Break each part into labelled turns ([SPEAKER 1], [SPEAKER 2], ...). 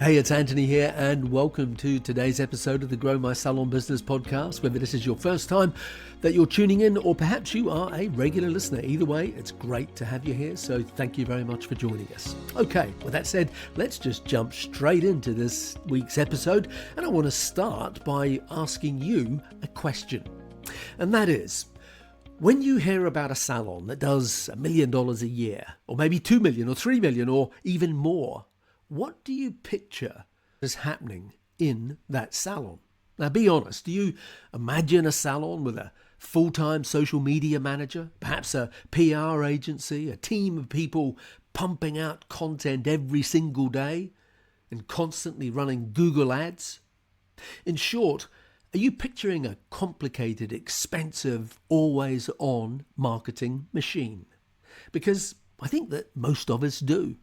[SPEAKER 1] Hey, it's Anthony here, and welcome to today's episode of the Grow My Salon Business podcast. Whether this is your first time that you're tuning in, or perhaps you are a regular listener, either way, it's great to have you here. So thank you very much for joining us. Okay, with that said, let's just jump straight into this week's episode. And I want to start by asking you a question. And that is, when you hear about a salon that does $1 million a year, or maybe 2 million or 3 million or even more, what do you picture as happening in that salon? Now, be honest, do you imagine a salon with a full-time social media manager, perhaps a PR agency, a team of people pumping out content every single day and constantly running Google ads? In short, are you picturing a complicated, expensive, always-on marketing machine? Because I think that most of us do.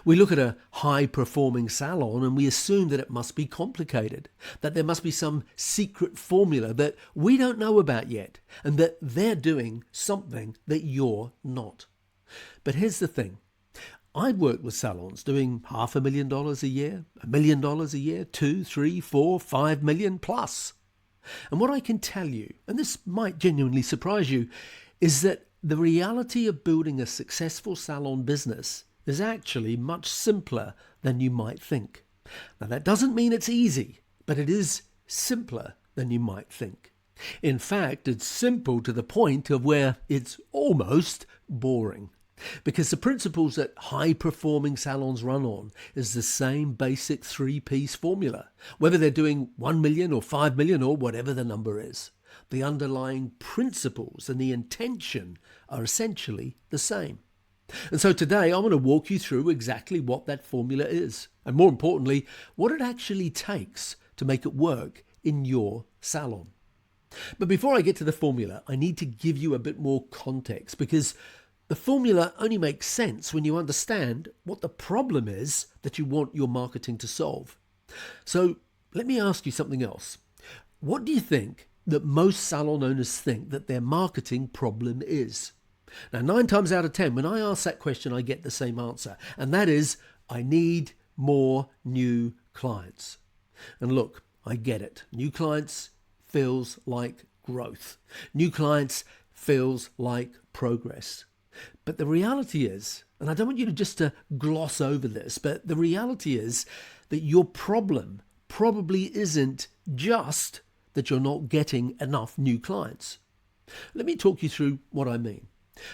[SPEAKER 1] We look at a high-performing salon and we assume that it must be complicated, that there must be some secret formula that we don't know about yet, and that they're doing something that you're not. But here's the thing. I've worked with salons doing $500,000 a year, $1 million a year, 2, 3, 4, 5 million plus. And what I can tell you, and this might genuinely surprise you, is that the reality of building a successful salon business is actually much simpler than you might think. Now, that doesn't mean it's easy, but it is simpler than you might think. In fact, it's simple to the point of where it's almost boring. Because the principles that high-performing salons run on is the same basic three-piece formula, whether they're doing 1 million or 5 million or whatever the number is. The underlying principles and the intention are essentially the same. And so today I want to walk you through exactly what that formula is, and more importantly, what it actually takes to make it work in your salon. But before I get to the formula, I need to give you a bit more context, because the formula only makes sense when you understand what the problem is that you want your marketing to solve. So let me ask you something else. What do you think that most salon owners think that their marketing problem is? Now, 9 times out of 10, when I ask that question, I get the same answer. And that is, I need more new clients. And look, I get it. New clients feels like growth. New clients feels like progress. But the reality is, and I don't want you to gloss over this, but the reality is that your problem probably isn't just that you're not getting enough new clients. Let me talk you through what I mean.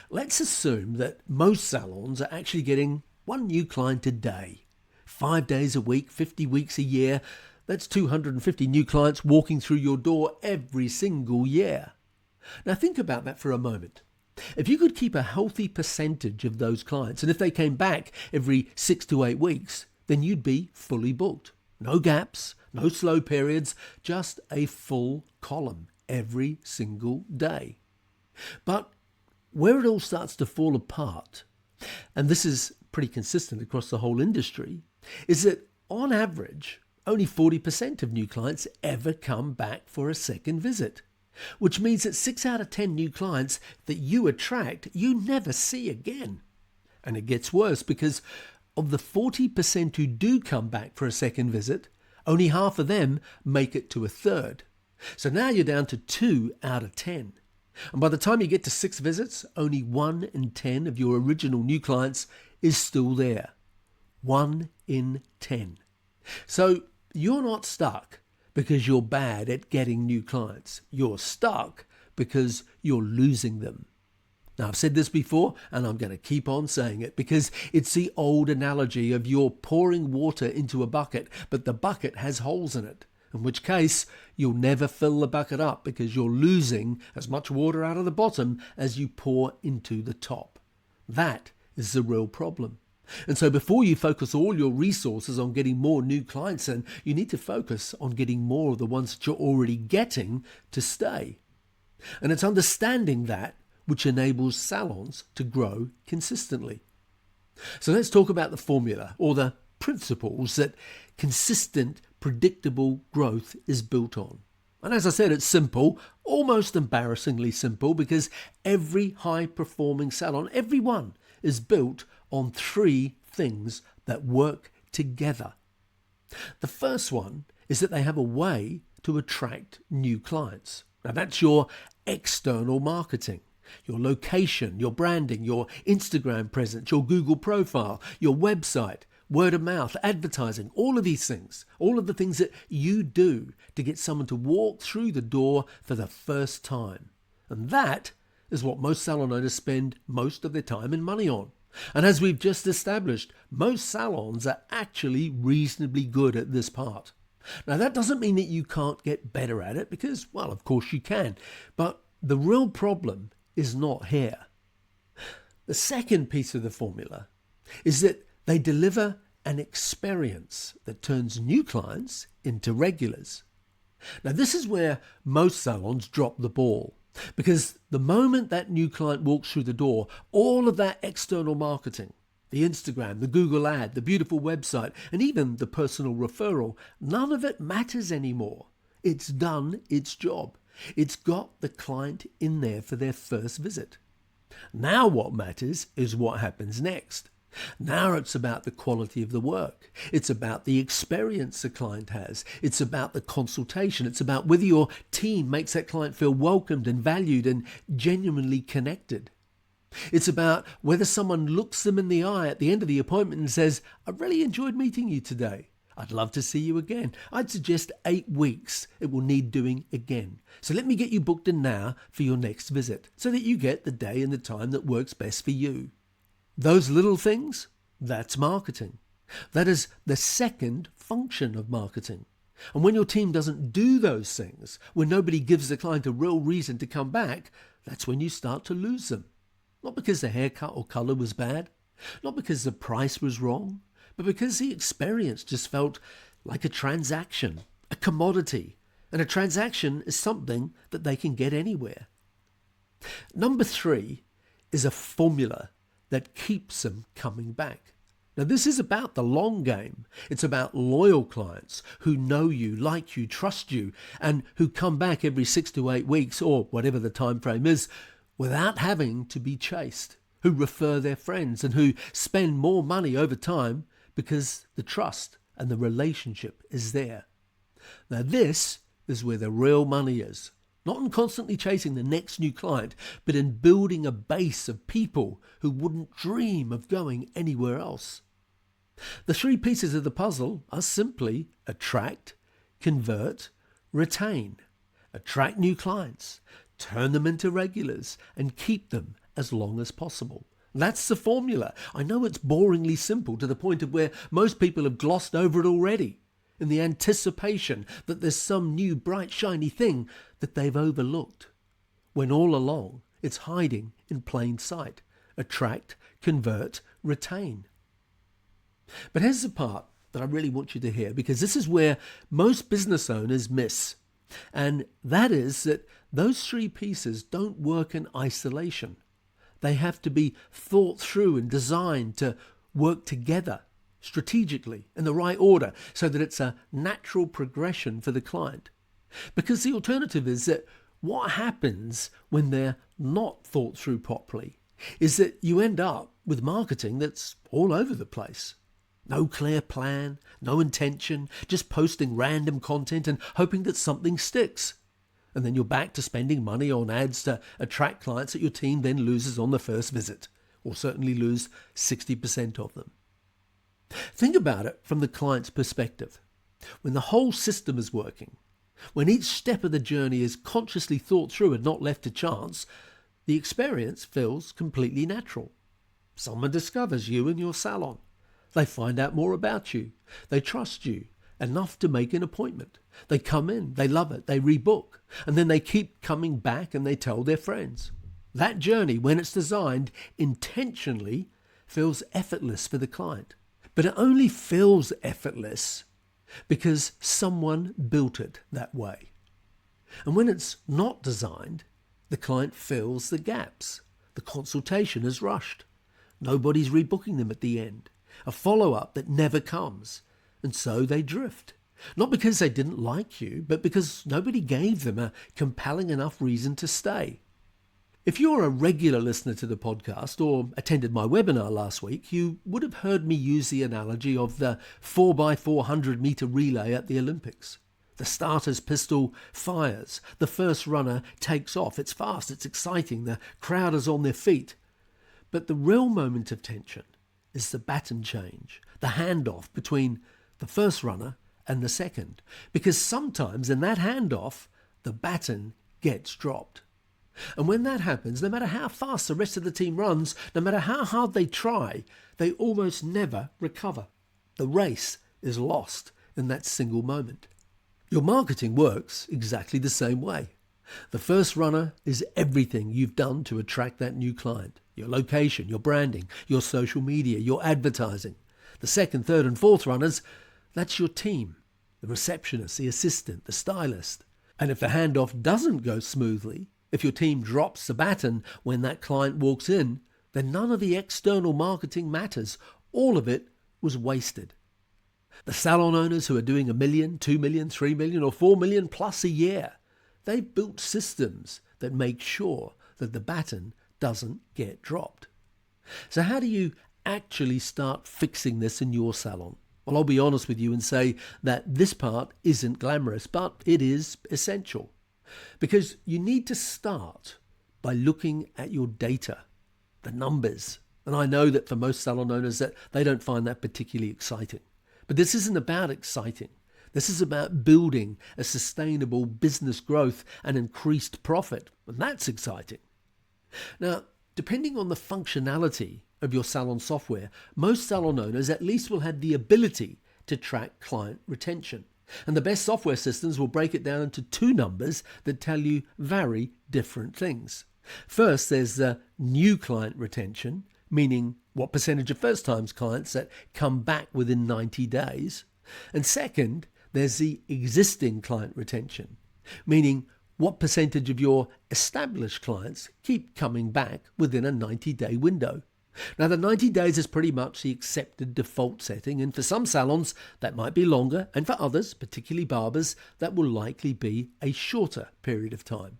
[SPEAKER 1] Let's assume that most salons are actually getting 1 new client a day. 5 days a week, 50 weeks a year. That's 250 new clients walking through your door every single year. Now think about that for a moment. If you could keep a healthy percentage of those clients, and if they came back every 6 to 8 weeks, then you'd be fully booked. No gaps, no slow periods, just a full column every single day. But where it all starts to fall apart, and this is pretty consistent across the whole industry, is that on average, only 40% of new clients ever come back for a second visit, which means that 6 out of 10 new clients that you attract, you never see again. And it gets worse, because of the 40% who do come back for a second visit, only half of them make it to a third. So now you're down to 2 out of 10. And by the time you get to 6 visits, only 1 in 10 of your original new clients is still there. 1 in 10. So you're not stuck because you're bad at getting new clients. You're stuck because you're losing them. Now, I've said this before, and I'm going to keep on saying it, because it's the old analogy of you're pouring water into a bucket, but the bucket has holes in it. In which case, you'll never fill the bucket up because you're losing as much water out of the bottom as you pour into the top. That is the real problem. And so before you focus all your resources on getting more new clients in, you need to focus on getting more of the ones that you're already getting to stay. And it's understanding that which enables salons to grow consistently. So let's talk about the formula, or the principles that consistent, predictable growth is built on. And as I said, it's simple, almost embarrassingly simple, because every high-performing salon, every one, is built on 3 things that work together. The first one is that they have a way to attract new clients. Now that's your external marketing, your location, your branding, your Instagram presence, your Google profile, your website, word of mouth, advertising, all of these things, all of the things that you do to get someone to walk through the door for the first time. And that is what most salon owners spend most of their time and money on. And as we've just established, most salons are actually reasonably good at this part. Now that doesn't mean that you can't get better at it because, well, of course you can. But the real problem is not here. The second piece of the formula is that they deliver an experience that turns new clients into regulars. Now this is where most salons drop the ball, because the moment that new client walks through the door, all of that external marketing, the Instagram, the Google ad, the beautiful website, and even the personal referral, none of it matters anymore. It's done its job. It's got the client in there for their first visit. Now what matters is what happens next. Now it's about the quality of the work. It's about the experience the client has. It's about the consultation. It's about whether your team makes that client feel welcomed and valued and genuinely connected. It's about whether someone looks them in the eye at the end of the appointment and says, "I really enjoyed meeting you today. I'd love to see you again. I'd suggest 8 weeks. It will need doing again. So let me get you booked in now for your next visit so that you get the day and the time that works best for you." Those little things, that's marketing. That is the second function of marketing. And when your team doesn't do those things, when nobody gives the client a real reason to come back, that's when you start to lose them. Not because the haircut or colour was bad, not because the price was wrong, but because the experience just felt like a transaction, a commodity. And a transaction is something that they can get anywhere. Number 3 is a formula that keeps them coming back. Now this is about the long game. It's about loyal clients who know you, like you, trust you, and who come back every 6 to 8 weeks or whatever the time frame is without having to be chased, who refer their friends and who spend more money over time because the trust and the relationship is there. Now this is where the real money is. Not in constantly chasing the next new client, but in building a base of people who wouldn't dream of going anywhere else. The 3 pieces of the puzzle are simply attract, convert, retain. Attract new clients, turn them into regulars, and keep them as long as possible. That's the formula. I know it's boringly simple to the point of where most people have glossed over it already, in the anticipation that there's some new bright shiny thing that they've overlooked, when all along it's hiding in plain sight. Attract, convert, retain. But here's the part that I really want you to hear, because this is where most business owners miss. And that is that those 3 pieces don't work in isolation. They have to be thought through and designed to work together strategically in the right order so that it's a natural progression for the client. Because the alternative is that what happens when they're not thought through properly is that you end up with marketing that's all over the place. No clear plan, no intention, just posting random content and hoping that something sticks. And then you're back to spending money on ads to attract clients that your team then loses on the first visit, or certainly lose 60% of them. Think about it from the client's perspective. When the whole system is working, when each step of the journey is consciously thought through and not left to chance, the experience feels completely natural. Someone discovers you in your salon. They find out more about you. They trust you enough to make an appointment. They come in, they love it, they rebook, and then they keep coming back and they tell their friends. That journey, when it's designed intentionally, feels effortless for the client. But it only feels effortless because someone built it that way. And when it's not designed, the client fills the gaps. The consultation is rushed. Nobody's rebooking them at the end. A follow-up that never comes. And so they drift. Not because they didn't like you, but because nobody gave them a compelling enough reason to stay. If you're a regular listener to the podcast or attended my webinar last week, you would have heard me use the analogy of the 4x400 meter relay at the Olympics. The starter's pistol fires, the first runner takes off, it's fast, it's exciting, the crowd is on their feet. But the real moment of tension is the baton change, the handoff between the first runner and the second. Because sometimes in that handoff, the baton gets dropped. And when that happens, no matter how fast the rest of the team runs, no matter how hard they try, they almost never recover. The race is lost in that single moment. Your marketing works exactly the same way. The first runner is everything you've done to attract that new client. Your location, your branding, your social media, your advertising. The second, third and fourth runners, that's your team. The receptionist, the assistant, the stylist. And if the handoff doesn't go smoothly, if your team drops the baton when that client walks in, then none of the external marketing matters. All of it was wasted. The salon owners who are doing $1 million, $2 million, $3 million or $4 million plus a year, they've built systems that make sure that the baton doesn't get dropped. So how do you actually start fixing this in your salon? Well, I'll be honest with you and say that this part isn't glamorous, but it is essential. Because you need to start by looking at your data, the numbers. And I know that for most salon owners that they don't find that particularly exciting. But this isn't about exciting. This is about building a sustainable business growth and increased profit. And that's exciting. Now, depending on the functionality of your salon software, most salon owners at least will have the ability to track client retention. And the best software systems will break it down into two numbers that tell you very different things. First, there's the new client retention, meaning what percentage of first-time clients that come back within 90 days. And second, there's the existing client retention, meaning what percentage of your established clients keep coming back within a 90-day window. Now, the 90 days is pretty much the accepted default setting, and for some salons, that might be longer, and for others, particularly barbers, that will likely be a shorter period of time.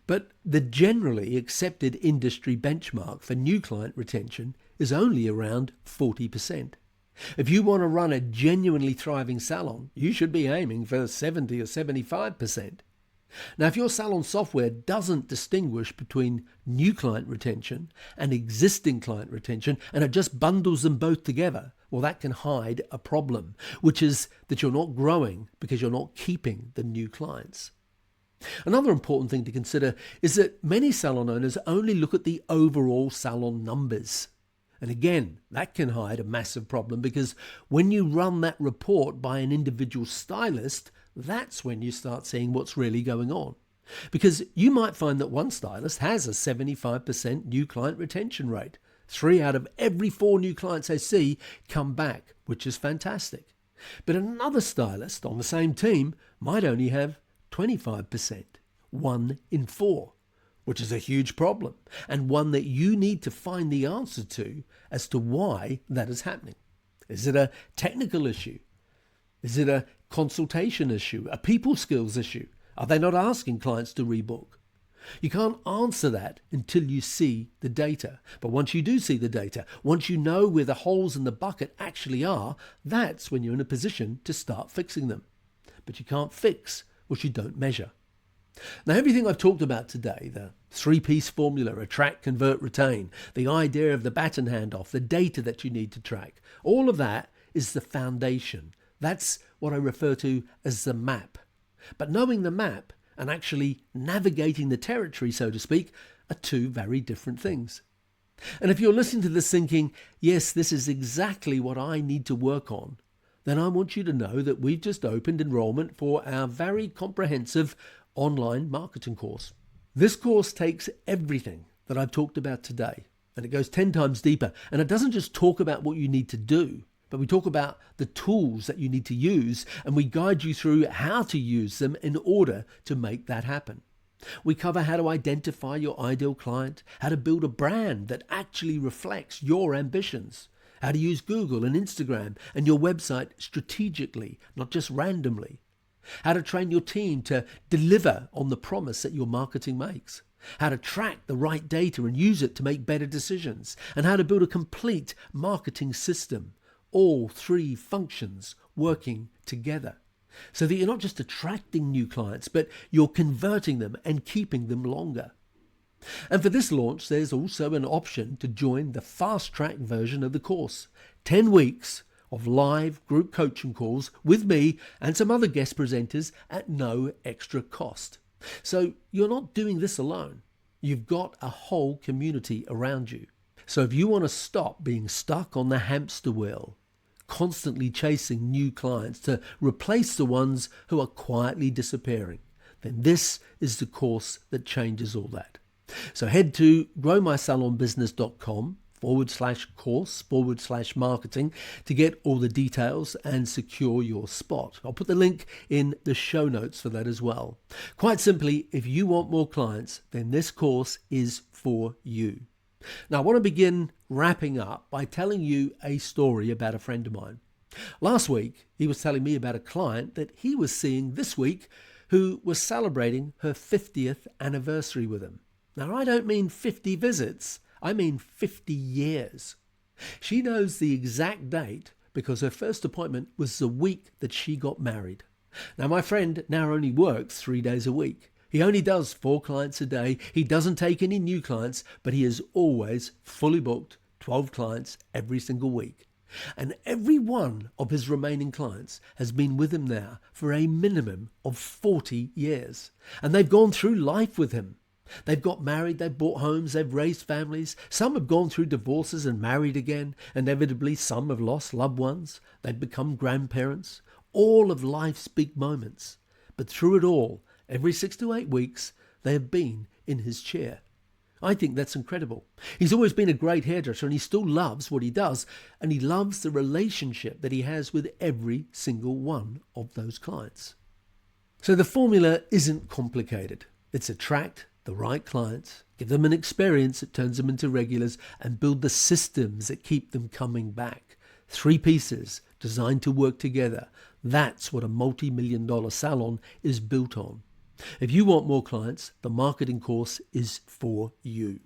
[SPEAKER 1] But the generally accepted industry benchmark for new client retention is only around 40%. If you want to run a genuinely thriving salon, you should be aiming for 70 or 75%. Now, if your salon software doesn't distinguish between new client retention and existing client retention, and it just bundles them both together, well, that can hide a problem, which is that you're not growing because you're not keeping the new clients. Another important thing to consider is that many salon owners only look at the overall salon numbers. And again, that can hide a massive problem because when you run that report by an individual stylist, that's when you start seeing what's really going on. Because you might find that one stylist has a 75% new client retention rate. 3 out of every 4 new clients they see come back, which is fantastic. But another stylist on the same team might only have 25%, 1 in 4, which is a huge problem and one that you need to find the answer to as to why that is happening. Is it a technical issue? Is it a consultation issue, a people skills issue? Are they not asking clients to rebook? You can't answer that until you see the data. But once you do see the data, once you know where the holes in the bucket actually are, that's when you're in a position to start fixing them. But you can't fix what you don't measure. Now, everything I've talked about today, the 3-piece formula, attract, convert, retain, the idea of the baton handoff, the data that you need to track, all of that is the foundation. That's what I refer to as the map. But knowing the map and actually navigating the territory, so to speak, are two very different things. And if you're listening to this thinking, yes, this is exactly what I need to work on, then I want you to know that we've just opened enrollment for our very comprehensive online marketing course. This course takes everything that I've talked about today, and it goes 10 times deeper. And it doesn't just talk about what you need to do, but we talk about the tools that you need to use, and we guide you through how to use them in order to make that happen. We cover how to identify your ideal client, how to build a brand that actually reflects your ambitions, how to use Google and Instagram and your website strategically, not just randomly, how to train your team to deliver on the promise that your marketing makes. how to track the right data and use it to make better decisions, and how to build a complete marketing system, all three functions working together, so that you're not just attracting new clients, but you're converting them and keeping them longer. And for this launch, there's also an option to join the fast-track version of the course. 10 weeks of live group coaching calls with me and some other guest presenters at no extra cost. So you're not doing this alone. You've got a whole community around you. So if you want to stop being stuck on the hamster wheel, constantly chasing new clients to replace the ones who are quietly disappearing, then this is the course that changes all that. So head to growmysalonbusiness.com/course/marketing to get all the details and secure your spot. I'll put the link in the show notes for that as well. Quite simply, if you want more clients, then this course is for you. Now, I want to begin wrapping up by telling you a story about a friend of mine. Last week, he was telling me about a client that he was seeing this week who was celebrating her 50th anniversary with him. Now, I don't mean 50 visits, I mean 50 years. She knows the exact date because her first appointment was the week that she got married. Now, my friend now only works 3 days a week. He only does 4 clients a day. He doesn't take any new clients, but he is always fully booked, 12 clients every single week. And every one of his remaining clients has been with him now for a minimum of 40 years. And they've gone through life with him. They've got married, they've bought homes, they've raised families. Some have gone through divorces and married again. Inevitably, some have lost loved ones. They've become grandparents. All of life's big moments. But through it all, every 6 to 8 weeks, they have been in his chair. I think that's incredible. He's always been a great hairdresser and he still loves what he does. And he loves the relationship that he has with every single one of those clients. So the formula isn't complicated. It's attract the right clients, give them an experience that turns them into regulars, and build the systems that keep them coming back. 3 pieces designed to work together. That's what a multi-million-dollar salon is built on. If you want more clients, the marketing course is for you.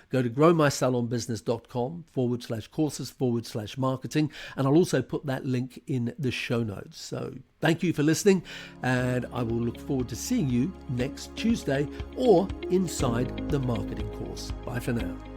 [SPEAKER 1] Go to growmysalonbusiness.com/courses/marketing, and I'll also put that link in the show notes. So thank you for listening, and I will look forward to seeing you next Tuesday or inside the marketing course. Bye for now.